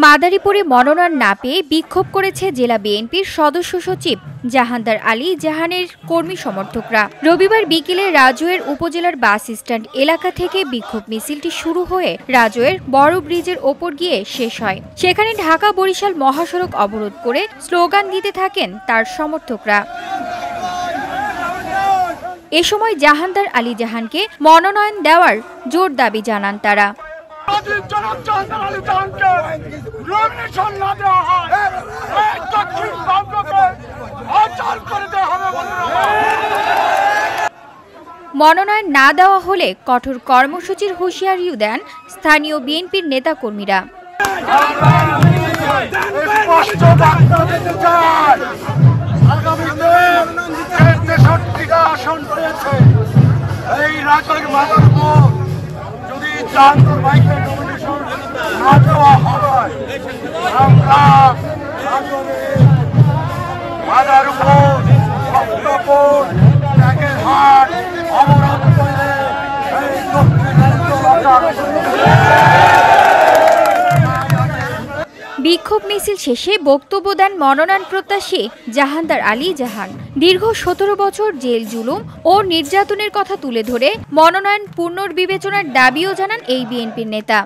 মাদারীপুরে মনোনয়ন না পেয়ে বিক্ষোভ করেছে জেলা বিএনপির সদস্য সচিব জাহানদার আলী জাহানের কর্মী সমর্থকরা। রবিবার বিকেলে রাজৌয়ের উপজেলার বাস স্ট্যান্ড এলাকা থেকে বিক্ষোভ মিছিলটি শুরু হয়ে রাজৌয়ের বড় ব্রিজের ওপর গিয়ে শেষ হয়। সেখানে ঢাকা বরিশাল মহাসড়ক অবরোধ করে স্লোগান দিতে থাকেন তার সমর্থকরা। এ সময় জাহানদার আলী জাহানকে মনোনয়ন দেওয়ার জোর দাবি জানান তারা। মনোনয়ন না দেওয়া হলে কঠোর কর্মসূচির হুঁশিয়ারিও দেন স্থানীয় বিএনপির নেতাকর্মীরা। বিক্ষোভ মিছিল শেষে বক্তব্য দেন মনোনয়ন প্রত্যাশী জাহানদার আলী জাহান। দীর্ঘ ১৭ বছর জেল জুলুম ও নির্যাতনের কথা তুলে ধরে মনোনয়ন পুনর্বিবেচনার দাবিও জানান এই বিএনপির নেতা।